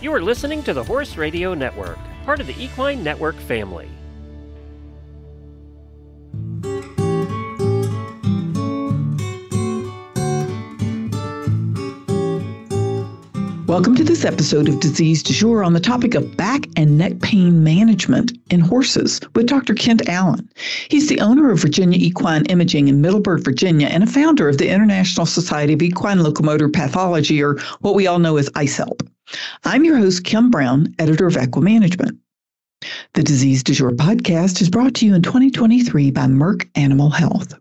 You are listening to the Horse Radio Network, part of the Equine Network family. Welcome to this episode of Disease Du Jour on the topic of back and neck pain management in horses with Dr. Kent Allen. He's the owner of Virginia Equine Imaging in Middleburg, Virginia, and a founder of the International Society of Equine Locomotor Pathology, or what we all know as ICELP. I'm your host, Kim Brown, editor of Equimanagement. The Disease Du Jour podcast is brought to you in 2023 by Merck Animal Health.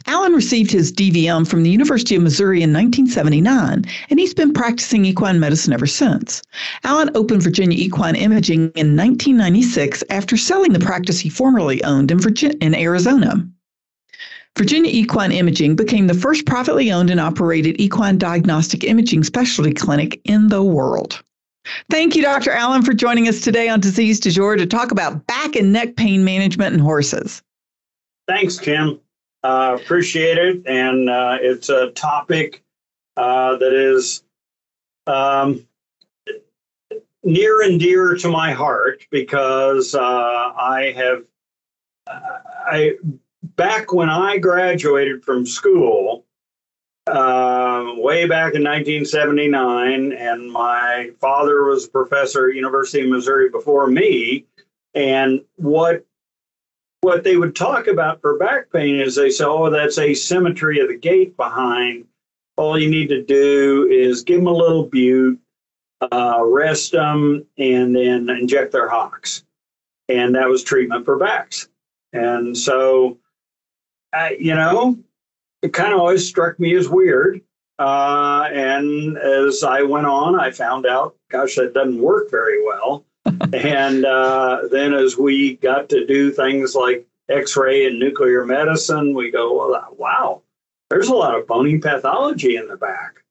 Allen received his DVM from the University of Missouri in 1979, and he's been practicing equine medicine ever since. Allen opened Virginia Equine Imaging in 1996 after selling the practice he formerly owned in Arizona. Virginia Equine Imaging became the first privately owned and operated equine diagnostic imaging specialty clinic in the world. Thank you, Dr. Allen, for joining us today on Disease Du Jour to talk about back and neck pain management in horses. Thanks, Kim. Appreciate it. And it's a topic that is near and dear to my heart because back when I graduated from school, way back in 1979, and my father was a professor at University of Missouri before me, and what they would talk about for back pain is they say, oh, that's asymmetry of the gait behind. All you need to do is give them a little bute, rest them, and then inject their hocks. And that was treatment for backs. And so, it kind of always struck me as weird. And as I went on, I found out, gosh, that doesn't work very well. And then as we got to do things like X-ray and nuclear medicine, we go, well, wow, there's a lot of bony pathology in the back.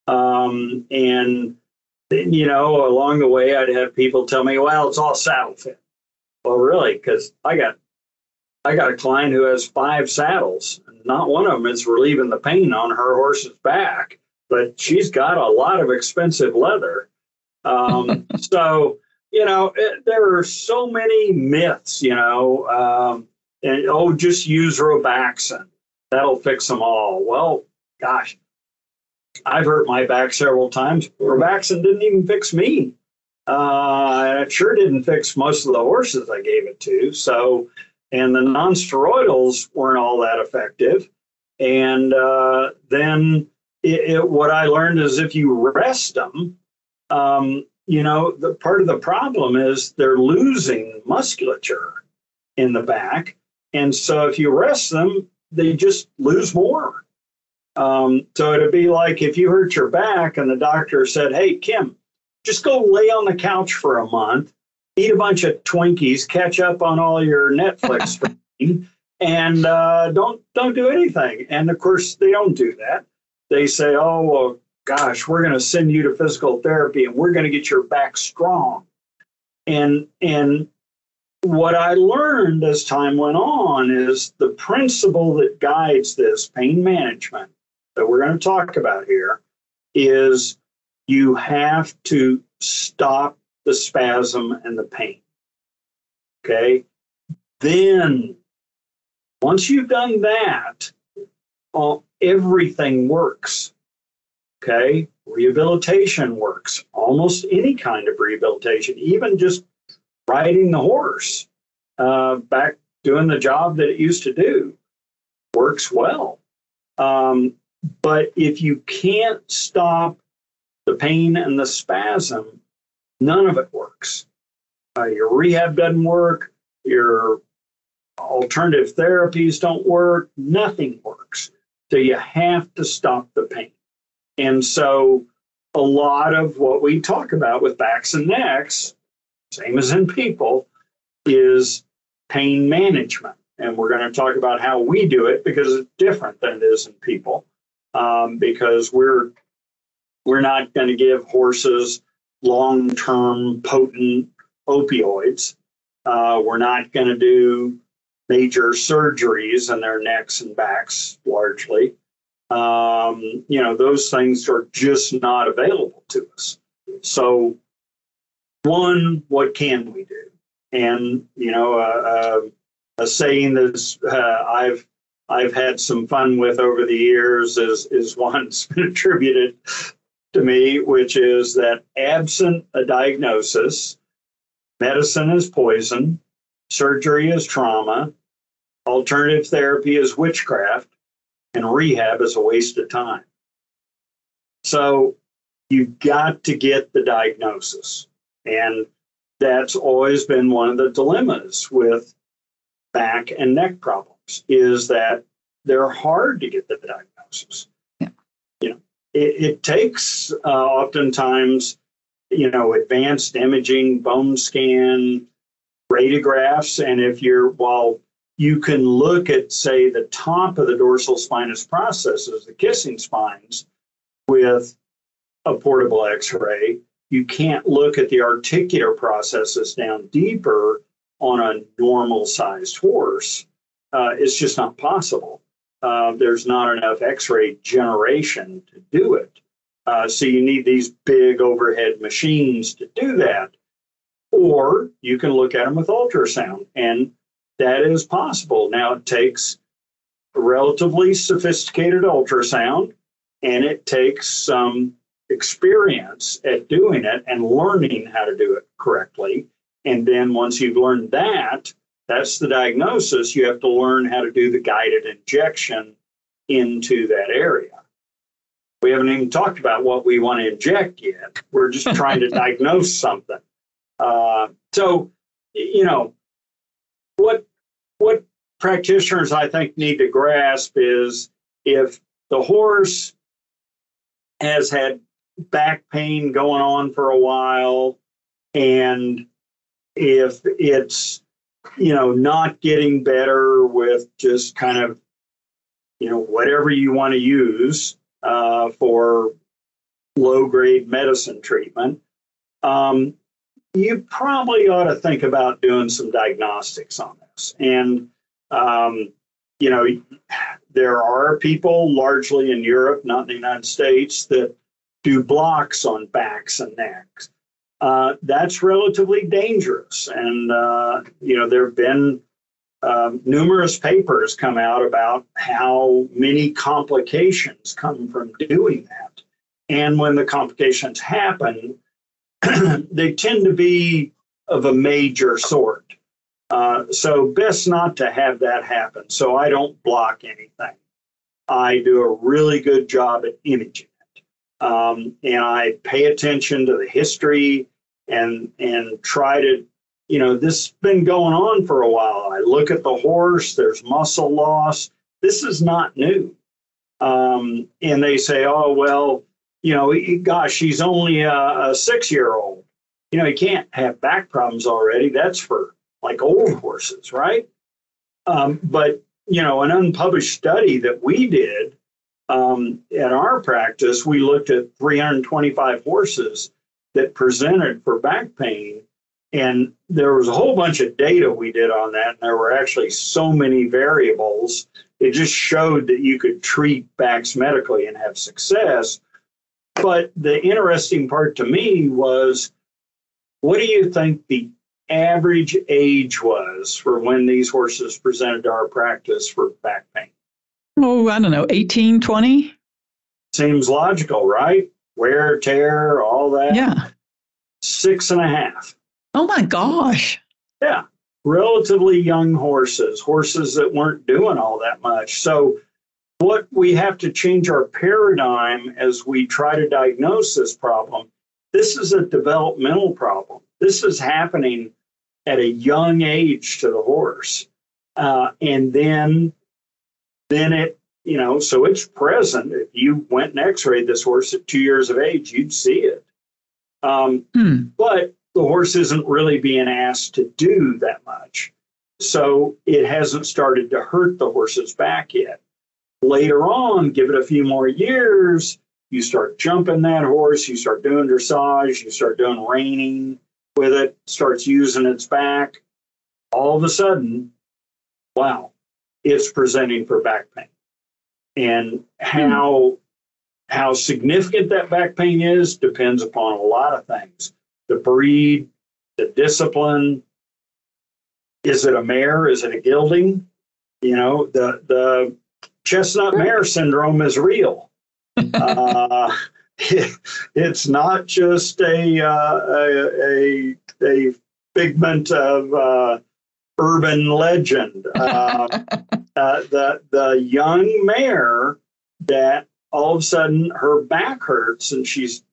And then, along the way, I'd have people tell me, well, it's all saddle fit. Well, really, because I got a client who has 5 saddles. Not one of them is relieving the pain on her horse's back, but she's got a lot of expensive leather. So, there are so many myths, and just use Robaxin. That'll fix them all. Well, gosh, I've hurt my back several times. Robaxin didn't even fix me. It sure didn't fix most of the horses I gave it to. So, and the nonsteroidals weren't all that effective. And then what I learned is if you rest them, the part of the problem is they're losing musculature in the back. And so if you rest them, they just lose more. So it'd be like if you hurt your back and the doctor said, hey, Kim, just go lay on the couch for a month, eat a bunch of Twinkies, catch up on all your Netflix streaming, and don't do anything. And of course, they don't do that. They say, oh, well, gosh, we're going to send you to physical therapy and we're going to get your back strong. And what I learned as time went on is the principle that guides this pain management that we're going to talk about here is you have to stop the spasm and the pain. Okay. Then once you've done that, everything works. Okay, rehabilitation works. Almost any kind of rehabilitation, even just riding the horse, back doing the job that it used to do, works well. But if you can't stop the pain and the spasm, none of it works. Your rehab doesn't work. Your alternative therapies don't work. Nothing works. So you have to stop the pain. And so a lot of what we talk about with backs and necks, same as in people, is pain management. And we're going to talk about how we do it because it's different than it is in people. Because we're not going to give horses long-term potent opioids. We're not going to do major surgeries in their necks and backs largely. Those things are just not available to us. So, one, what can we do? And a saying that I've had some fun with over the years is one that's been attributed to me, which is that absent a diagnosis, medicine is poison, surgery is trauma, alternative therapy is witchcraft, and rehab is a waste of time. So you've got to get the diagnosis. And that's always been one of the dilemmas with back and neck problems, is that they're hard to get the diagnosis. Yeah. It takes oftentimes, advanced imaging, bone scan, radiographs. And while you can look at, say, the top of the dorsal spinous processes, the kissing spines, with a portable X-ray, you can't look at the articular processes down deeper on a normal-sized horse. It's just not possible. There's not enough X-ray generation to do it. So you need these big overhead machines to do that. Or you can look at them with ultrasound, and that is possible. Now, it takes a relatively sophisticated ultrasound, and it takes some experience at doing it and learning how to do it correctly. And then once you've learned that, that's the diagnosis. You have to learn how to do the guided injection into that area. We haven't even talked about what we want to inject yet. We're just trying to diagnose something. So, what practitioners, I think, need to grasp is, if the horse has had back pain going on for a while, and if it's, not getting better with just kind of, whatever you want to use for low-grade medicine treatment, you probably ought to think about doing some diagnostics on this. And, there are people, largely in Europe, not in the United States, that do blocks on backs and necks. That's relatively dangerous. And, there have been numerous papers come out about how many complications come from doing that. And when the complications happen, they tend to be of a major sort. So best not to have that happen. So I don't block anything. I do a really good job at imaging it. And I pay attention to the history and try to, this has been going on for a while. I look at the horse, there's muscle loss. This is not new. And they say, oh, well, gosh, he's only a 6-year-old. He can't have back problems already. That's for like old horses, right? But, an unpublished study that we did at our practice, we looked at 325 horses that presented for back pain. And there was a whole bunch of data we did on that. And there were actually so many variables. It just showed that you could treat backs medically and have success. But the interesting part to me was, what do you think the average age was for when these horses presented to our practice for back pain? Oh, I don't know, 18, 20? Seems logical, right? Wear, tear, all that. Yeah. 6.5. Oh, my gosh. Yeah. Relatively young horses that weren't doing all that much. So what we have to change our paradigm as we try to diagnose this problem. This is a developmental problem. This is happening at a young age to the horse. And then it, so it's present. If you went and x-rayed this horse at 2 years of age, you'd see it. But the horse isn't really being asked to do that much. So it hasn't started to hurt the horse's back yet. Later on, give it a few more years, you start jumping that horse, you start doing dressage, you start doing reining with it, starts using its back. All of a sudden, wow, it's presenting for back pain. And how How significant that back pain is depends upon a lot of things. The breed, the discipline. Is it a mare? Is it a gelding? The chestnut mare syndrome is real. It's not just a figment of urban legend. The young mare that all of a sudden her back hurts and she's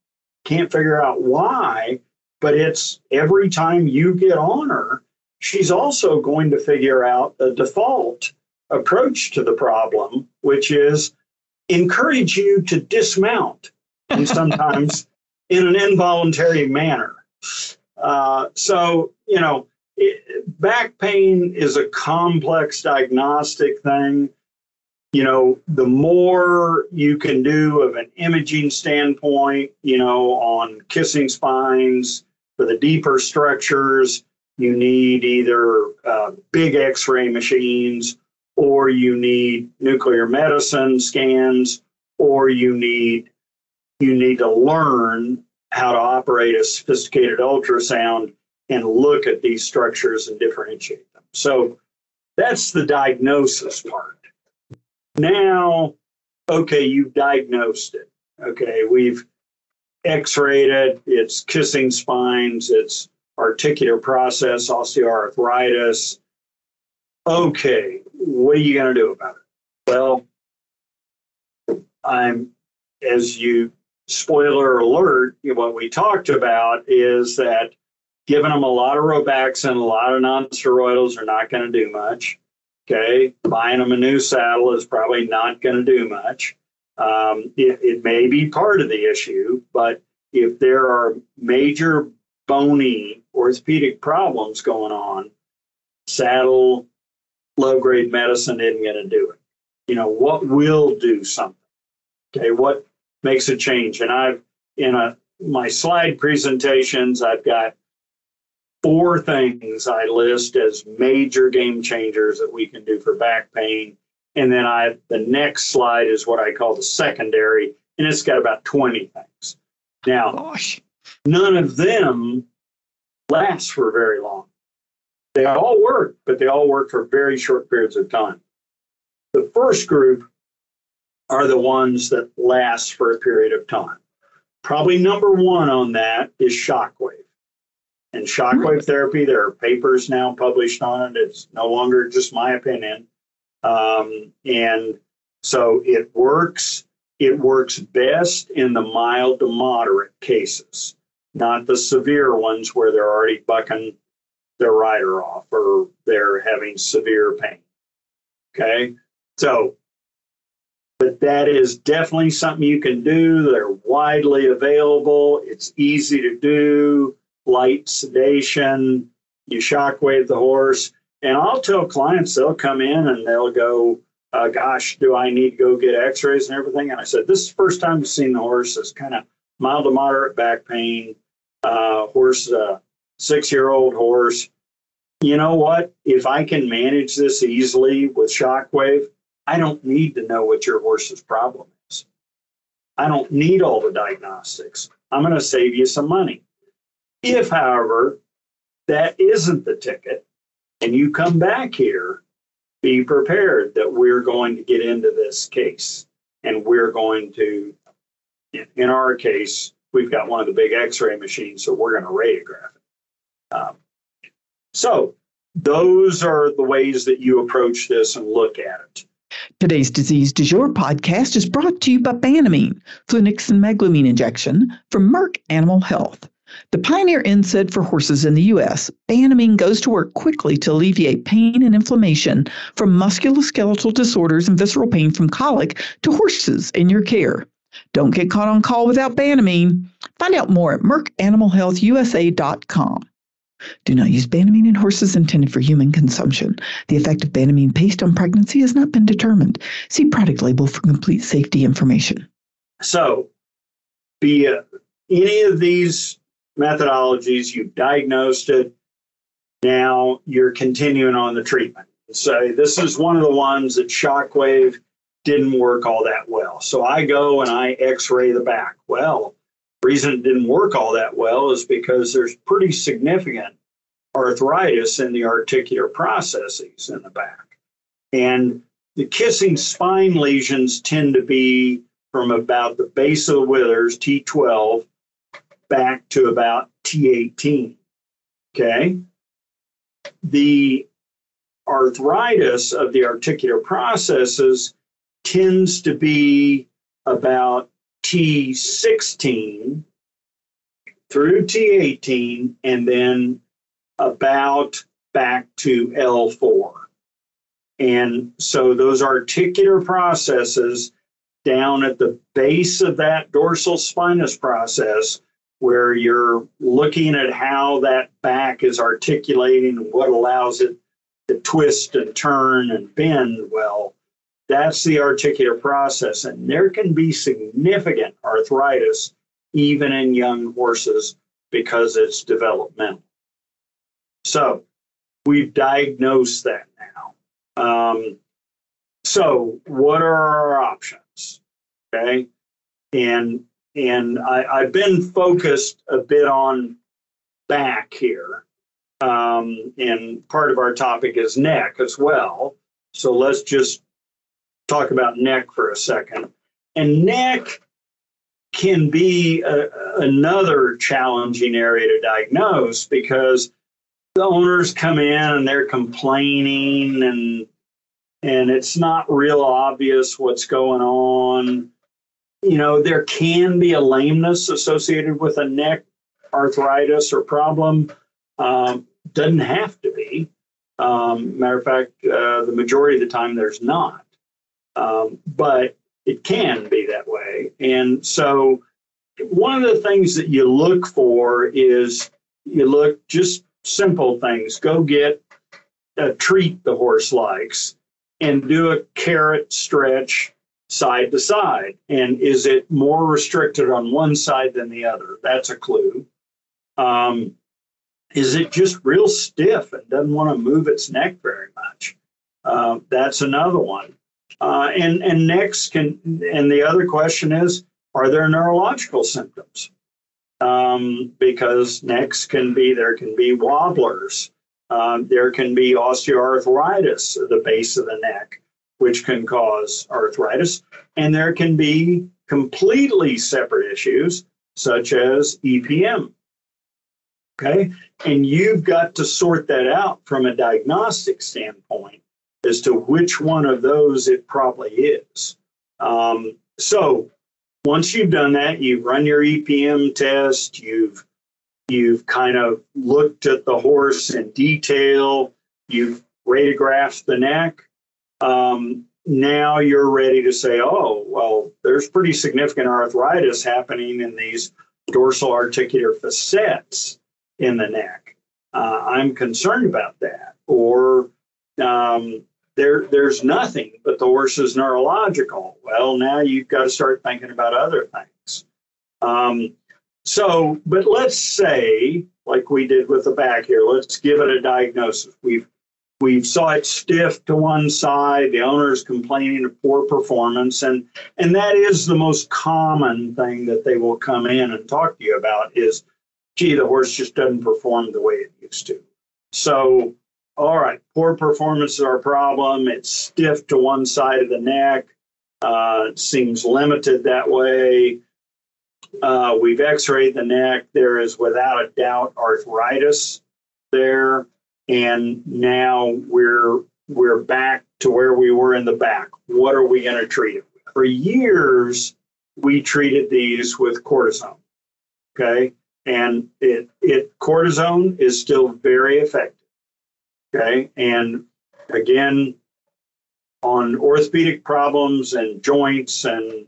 can't figure out why, but it's every time you get on her, she's also going to figure out a default approach to the problem, which is encourage you to dismount, and sometimes in an involuntary manner. Back pain is a complex diagnostic thing. The more you can do of an imaging standpoint, on kissing spines for the deeper structures, you need either big X-ray machines, or you need nuclear medicine scans, or you need to learn how to operate a sophisticated ultrasound and look at these structures and differentiate them. So that's the diagnosis part. Now, okay, you've diagnosed it. Okay, we've X-rayed it. It's kissing spines. It's articular process, osteoarthritis. Okay, what are you going to do about it? Well, spoiler alert, what we talked about is that giving them a lot of Robaxin, a lot of non-steroidals are not going to do much. Okay, buying them a new saddle is probably not going to do much. It may be part of the issue, but if there are major bony orthopedic problems going on, saddle, low-grade medicine isn't going to do it. What will do something? Okay, what makes a change? And my slide presentations, I've got 4 things I list as major game changers that we can do for back pain. And then the next slide is what I call the secondary, and it's got about 20 things. Now, none of them last for very long. They all work, but they all work for very short periods of time. The first group are the ones that last for a period of time. Probably number 1 on that is shockwave. And shockwave therapy, there are papers now published on it. It's no longer just my opinion. And so it works. It works best in the mild to moderate cases, not the severe ones where they're already bucking their rider off or they're having severe pain. Okay, so, but that is definitely something you can do. They're widely available. It's easy to do. Light sedation, you shockwave the horse. And I'll tell clients, they'll come in and they'll go, gosh, do I need to go get x-rays and everything? And I said, this is the first time you've seen the horse. It's kind of mild to moderate back pain. Horse, 6-year-old horse. You know what? If I can manage this easily with shockwave, I don't need to know what your horse's problem is. I don't need all the diagnostics. I'm going to save you some money. If, however, that isn't the ticket, and you come back here, be prepared that we're going to get into this case. And we're going to, in our case, we've got one of the big x-ray machines, so we're going to radiograph it. So those are the ways that you approach this and look at it. Today's Disease Du Jour podcast is brought to you by Banamine, flunixin meglumine injection from Merck Animal Health. The pioneer NSAID for horses in the U.S., Banamine goes to work quickly to alleviate pain and inflammation from musculoskeletal disorders and visceral pain from colic to horses in your care. Don't get caught on call without Banamine. Find out more at mercanimalhealthusa.com. Do not use Banamine in horses intended for human consumption. The effect of Banamine paste on pregnancy has not been determined. See product label for complete safety information. So, be any of these methodologies, you've diagnosed it, now you're continuing on the treatment. So this is one of the ones that shockwave didn't work all that well. So I go and I x-ray the back. Well, the reason it didn't work all that well is because there's pretty significant arthritis in the articular processes in the back. And the kissing spine lesions tend to be from about the base of the withers, T12, back to about T18. Okay? The arthritis of the articular processes tends to be about T16 through T18 and then about back to L4. And so those articular processes down at the base of that dorsal spinous process, where you're looking at how that back is articulating and what allows it to twist and turn and bend, well, that's the articular process. And there can be significant arthritis even in young horses because it's developmental. So we've diagnosed that now. So what are our options? Okay. And I've been focused a bit on back here. And part of our topic is neck as well. So let's just talk about neck for a second. And neck can be another challenging area to diagnose because the owners come in and they're complaining and it's not real obvious what's going on. You know, there can be a lameness associated with a neck arthritis or problem. Doesn't have to be. Matter of fact, the majority of the time there's not. But it can be that way. And so one of the things that you look for is you look just simple things. Go get a treat the horse likes and do a carrot stretch side to side. And is it more restricted on one side than the other? That's a clue. Is it just real stiff and doesn't want to move its neck very much? That's another one. And necks can, and the other question is, are there neurological symptoms? Because necks there can be wobblers. There can be osteoarthritis at the base of the neck, which can cause arthritis. And there can be completely separate issues, such as EPM. Okay? And you've got to sort that out from a diagnostic standpoint as to which one of those it probably is. So once you've done that, you've run your EPM test, you've kind of looked at the horse in detail, you've radiographed the neck. Now you're ready to say, oh, well, there's pretty significant arthritis happening in these dorsal articular facets in the neck. I'm concerned about that. Or there's nothing, but the horse is neurological. Well, now you've got to start thinking about other things. But let's say, like we did with the back here, let's give it a diagnosis. We've saw it stiff to one side. The owner's complaining of poor performance, and that is the most common thing that they will come in and talk to you about is, gee, the horse just doesn't perform the way it used to. So, all right, poor performance is our problem. It's stiff to one side of the neck. It seems limited that way. We've x-rayed the neck. There is without a doubt arthritis there. And now we're back to where we were in the back. What are we going to treat it with? For years, we treated these with cortisone. Okay. And cortisone is still very effective. Okay. And again, on orthopedic problems and joints and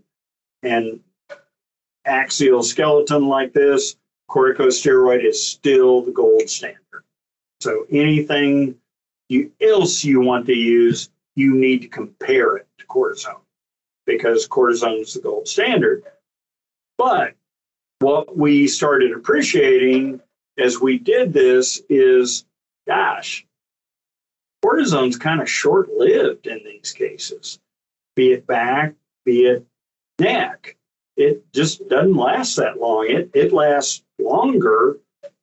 axial skeleton like this, corticosteroid is still the gold standard. So anything else you want to use, you need to compare it to cortisone because cortisone is the gold standard. But what we started appreciating as we did this is, gosh, cortisone's kind of short-lived in these cases. be it back, be it neck. It just doesn't last that long. It lasts longer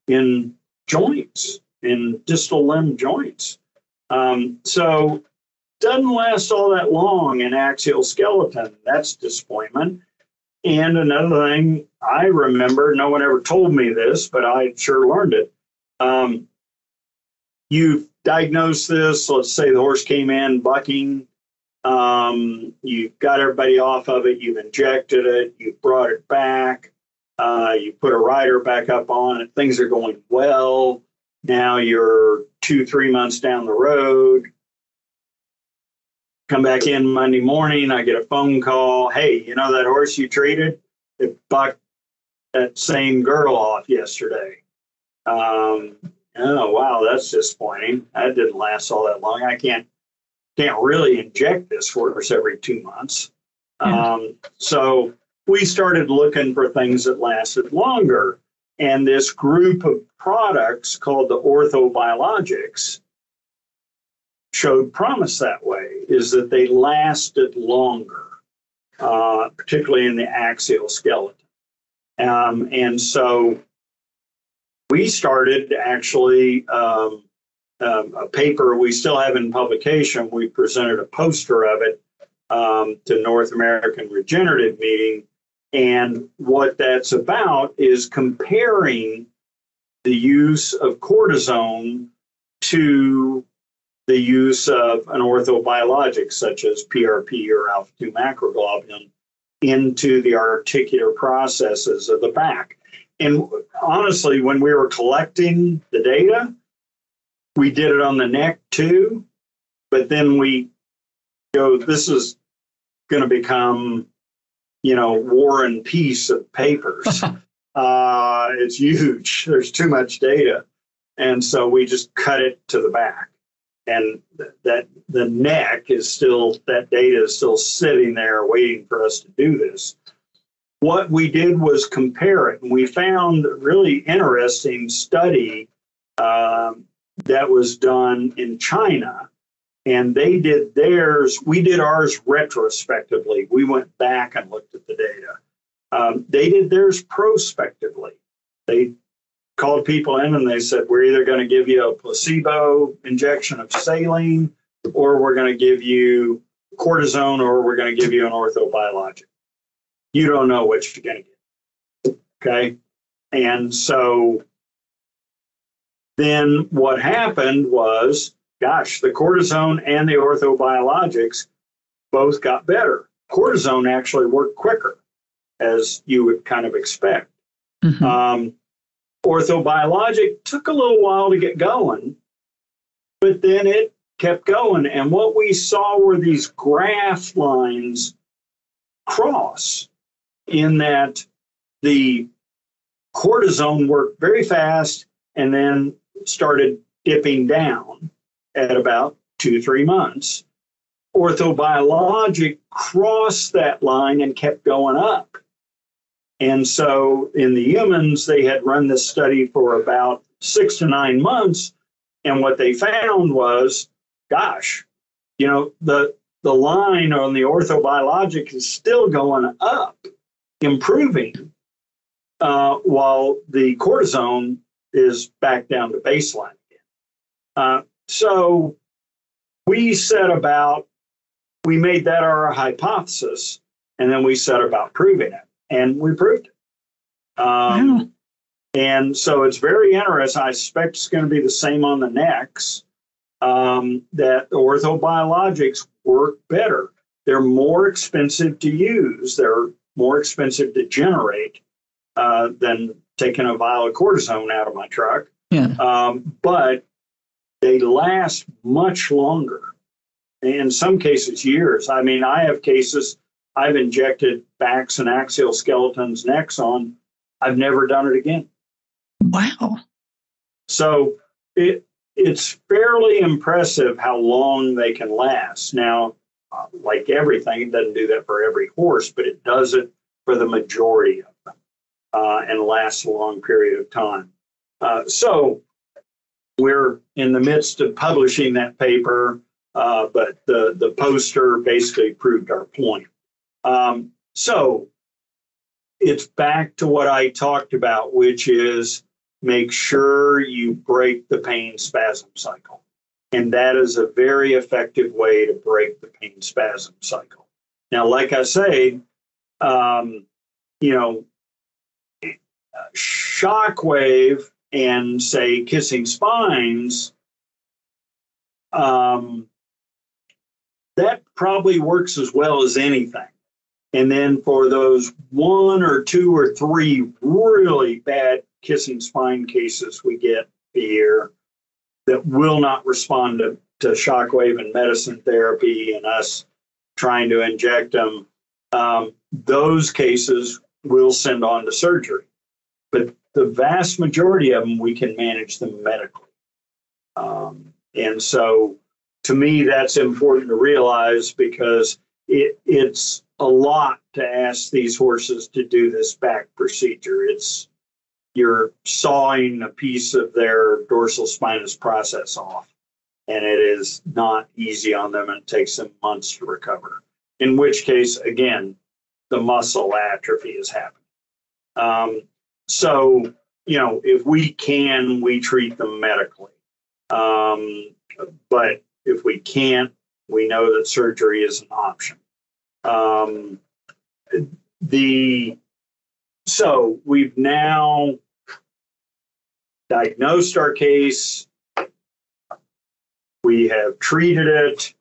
in joints, in distal limb joints. So doesn't last all that long in axial skeleton. That's disappointment. And another thing I remember, no one ever told me this, but I sure learned it. You diagnose this, let's say the horse came in bucking, you've got everybody off of it, you've injected it, you've brought it back, you put a rider back up on it, things are going well. Now you're 2-3 months down the road. Come back in Monday morning, I get a phone call. Hey, you know that horse you treated? It bucked that same girl off yesterday. Oh, wow, that's disappointing. That didn't last all that long. I can't really inject this horse every 2 months. So we started looking for things that lasted longer. And this group of products called the orthobiologics showed promise that way, is that they lasted longer, particularly in the axial skeleton. And so we started actually a paper we still have in publication. We presented a poster of it to North American Regenerative Meeting. And what that's about is comparing the use of cortisone to the use of an orthobiologic such as PRP or alpha-2 macroglobulin into the articular processes of the back. And honestly, when we were collecting the data, we did it on the neck too, but then we go, this is going to become, War and Peace of papers. It's huge. There's too much data. And so we just cut it to the back. And that the neck is still, that data is still sitting there waiting for us to do this. What we did was compare it, and we found a really interesting study that was done in China, and they did theirs. We did ours retrospectively. We went back and looked at the data. They did theirs prospectively. They called people in and they said, we're either going to give you a placebo injection of saline, or we're going to give you cortisone, or we're going to give you an orthobiologic. You don't know what you're going to get. Okay. And so then what happened was, gosh, the cortisone and the orthobiologics both got better. Cortisone actually worked quicker, as you would kind of expect. Mm-hmm. Orthobiologic took a little while to get going, but then it kept going. And what we saw were these graph lines cross, in that the cortisone worked very fast and then started dipping down at about 2-3 months. Orthobiologic crossed that line and kept going up. And so in the humans, they had run this study for about 6 to 9 months. And what they found was, gosh, the line on the orthobiologic is still going up, improving, while the cortisone is back down to baseline again. So we made that our hypothesis, and then we set about proving it. And we proved it. Wow. And so it's very interesting. I suspect it's going to be the same on the necks, that the orthobiologics work better. They're more expensive to use. They're more expensive to generate than taking a vial of cortisone out of my truck. Yeah. But they last much longer. In some cases, years. I mean, I have cases I've injected backs and axial skeletons, necks on. I've never done it again. Wow. So it's fairly impressive how long they can last. Now, like everything, it doesn't do that for every horse, but it does it for the majority of them, and lasts a long period of time. So we're in the midst of publishing that paper. but the poster basically proved our point. So it's back to what I talked about, which is make sure you break the pain spasm cycle. And that is a very effective way to break the pain spasm cycle. Now, like I say, shockwave and, say, kissing spines, that probably works as well as anything. And then for those 1 or 2 or 3 really bad kissing spine cases we get a year that will not respond to shockwave and medicine therapy and us trying to inject them, those cases we'll send on to surgery. But the vast majority of them, we can manage them medically. And so to me, that's important to realize, because it's a lot to ask these horses to do this back procedure. You're sawing a piece of their dorsal spinous process off, and it is not easy on them, and it takes them months to recover. In which case, again, the muscle atrophy is happening. So, if we can, we treat them medically. But if we can't, we know that surgery is an option. So we've now diagnosed our case. We have treated it.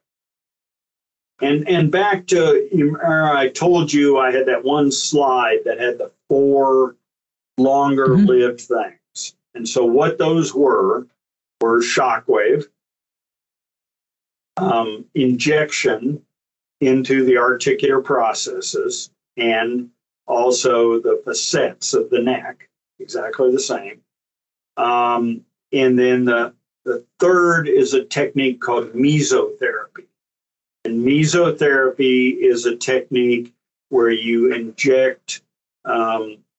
And back to, I told you I had that one slide that had the 4 longer lived things. And so what those were shockwave, injection into the articular processes, and also the facets of the neck, exactly the same. And then the third is a technique called mesotherapy. And mesotherapy is a technique where you inject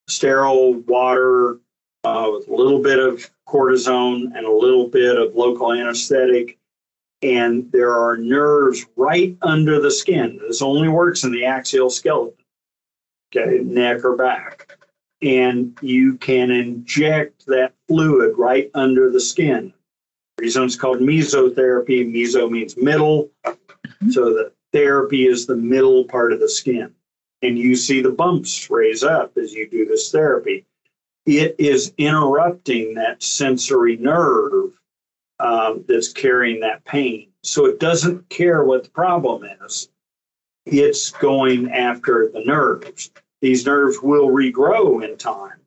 sterile water with a little bit of cortisone and a little bit of local anesthetic. And there are nerves right under the skin. This only works in the axial skeleton, okay, neck or back. And you can inject that fluid right under the skin. The reason it's called mesotherapy, meso means middle. So the therapy is the middle part of the skin. And you see the bumps raise up as you do this therapy. It is interrupting that sensory nerve that's carrying that pain. So it doesn't care what the problem is. It's going after the nerves. These nerves will regrow in time,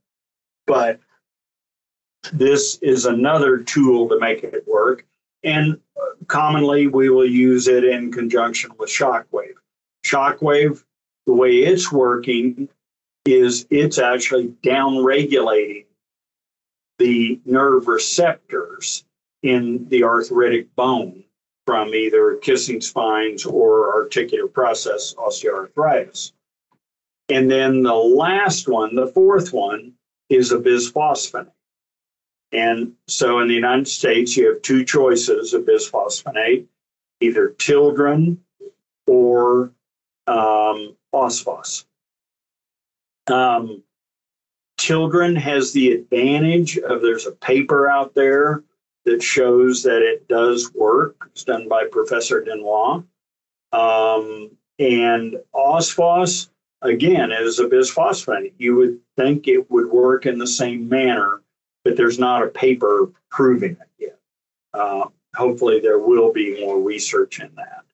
but this is another tool to make it work. And commonly we will use it in conjunction with shockwave. Shockwave, the way it's working is it's actually downregulating the nerve receptors in the arthritic bone from either kissing spines or articular process osteoarthritis. And then the last one, the fourth one, is a bisphosphonate. And so in the United States, you have 2 choices of bisphosphonate, either Tildren or Osphos. Tildren has the advantage of, there's a paper out there that shows that it does work. It's done by Professor Denois. And Osphos, again, is a bisphosphonate. You would think it would work in the same manner, but there's not a paper proving it yet. Hopefully there will be more research in that.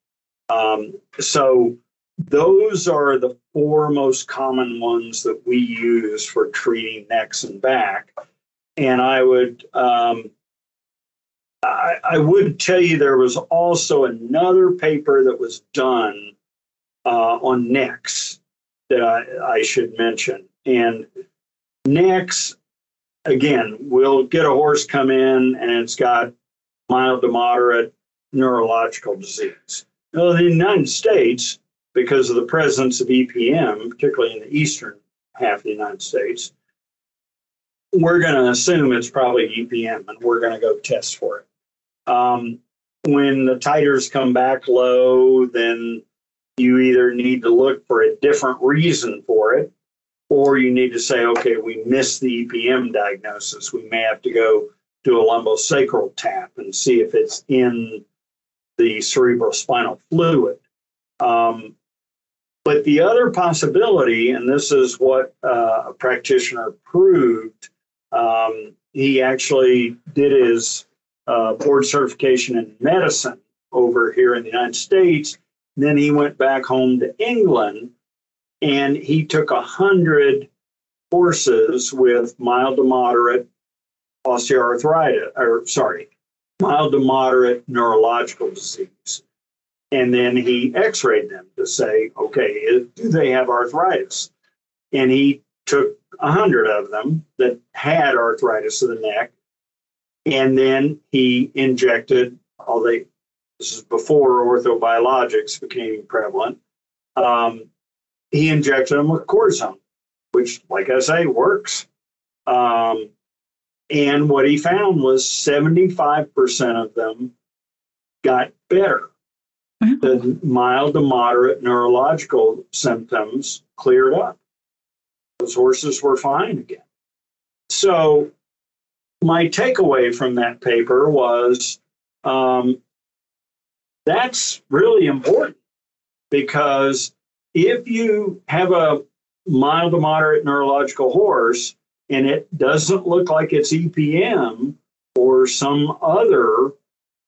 So those are the 4 most common ones that we use for treating necks and back. And I would tell you there was also another paper that was done on necks that I should mention. And necks, again, we'll get a horse come in and it's got mild to moderate neurological disease. Well, in the United States, because of the presence of EPM, particularly in the eastern half of the United States, we're going to assume it's probably EPM and we're going to go test for it. when the titers come back low, then you either need to look for a different reason for it, or you need to say, okay, we missed the EPM diagnosis. We may have to go do a lumbosacral tap and see if it's in the cerebrospinal fluid. But the other possibility, and this is what a practitioner proved, he actually did his board certification in medicine over here in the United States. Then he went back home to England, and he took 100 horses with mild to moderate mild to moderate neurological disease. And then he x-rayed them to say, okay, do they have arthritis? And he took 100 of them that had arthritis of the neck, and then he injected, this is before orthobiologics became prevalent, he injected them with cortisone, which, like I say, works. And what he found was 75% of them got better. The mild to moderate neurological symptoms cleared up. Those horses were fine again. So my takeaway from that paper was that's really important, because if you have a mild to moderate neurological horse and it doesn't look like it's EPM or some other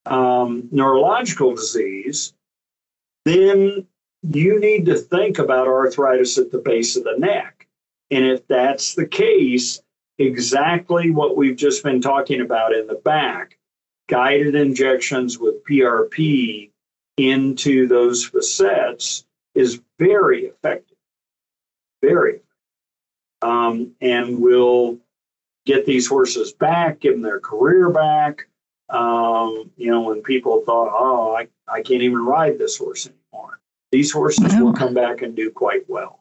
neurological disease, then you need to think about arthritis at the base of the neck. And if that's the case, exactly what we've just been talking about in the back, guided injections with PRP into those facets is very effective, very effective. And we'll get these horses back, give them their career back. When people thought, oh, I can't even ride this horse anymore, these horses will come back and do quite well.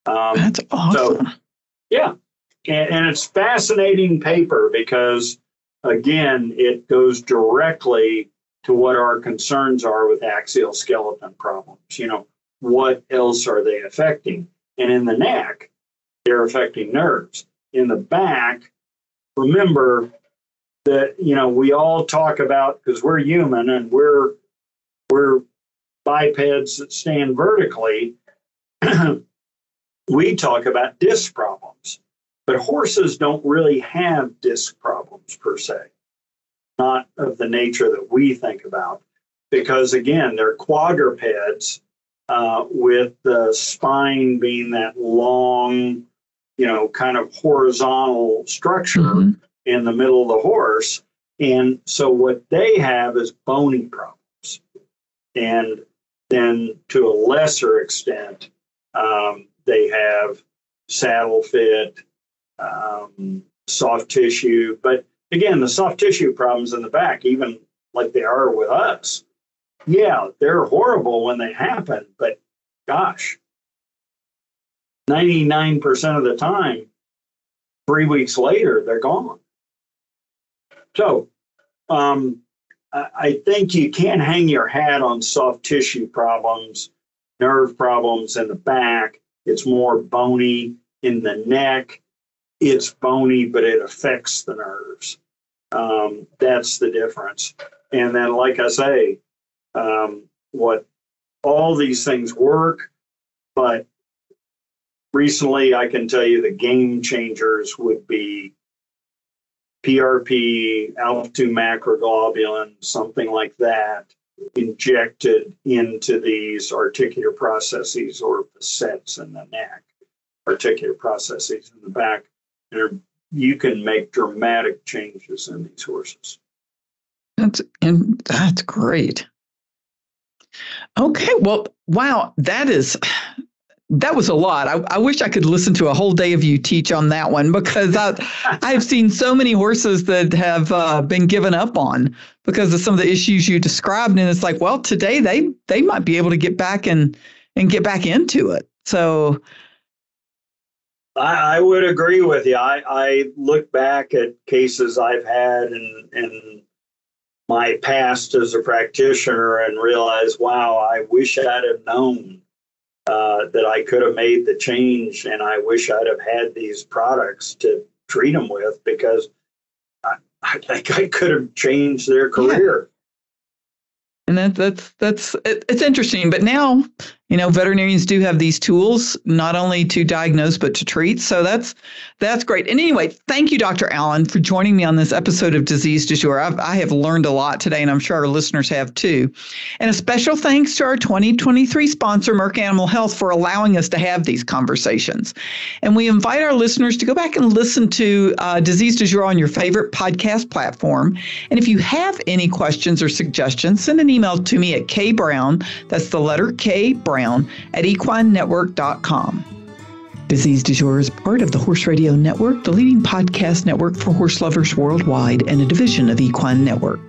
That's awesome. So, yeah. And it's fascinating paper because, again, it goes directly to what our concerns are with axial skeleton problems. What else are they affecting? And in the neck, they're affecting nerves. In the back, remember that, we all talk about, because we're human and we're bipeds that stand vertically, we talk about disc problems. But horses don't really have disc problems per se, not of the nature that we think about, because, again, they're quadrupeds with the spine being that long, kind of horizontal structure in the middle of the horse. And so what they have is bony problems. And then to a lesser extent, they have saddle fit, soft tissue. But again, the soft tissue problems in the back, even like they are with us, yeah, they're horrible when they happen, but gosh, 99% of the time, 3 weeks later, they're gone. So I think you can't hang your hat on soft tissue problems, nerve problems in the back. It's more bony in the neck. It's bony, but it affects the nerves. That's the difference. And then, like I say, what all these things work, but recently I can tell you the game changers would be PRP, alpha-2 macroglobulin, something like that, injected into these articular processes or facets in the neck, articular processes in the back. And you can make dramatic changes in these horses. That's great. Okay, well, wow, that was a lot. I wish I could listen to a whole day of you teach on that one, because I've seen so many horses that have been given up on because of some of the issues you described. And it's like, well, today they might be able to get back and get back into it. So I would agree with you. I look back at cases I've had and my past as a practitioner and realize, wow, I wish I'd have known that I could have made the change, and I wish I'd have had these products to treat them with, because I think I could have changed their career. Yeah. And it's interesting. But now, veterinarians do have these tools, not only to diagnose, but to treat. So that's great. And anyway, thank you, Dr. Allen, for joining me on this episode of Disease Du Jour. I have learned a lot today, and I'm sure our listeners have too. And a special thanks to our 2023 sponsor, Merck Animal Health, for allowing us to have these conversations. And we invite our listeners to go back and listen to Disease Du Jour on your favorite podcast platform. And if you have any questions or suggestions, send an email to me at kbrown, that's the letter K, Brown, at equinenetwork.com. Disease Du Jour is part of the Horse Radio Network, the leading podcast network for horse lovers worldwide, and a division of Equine Network.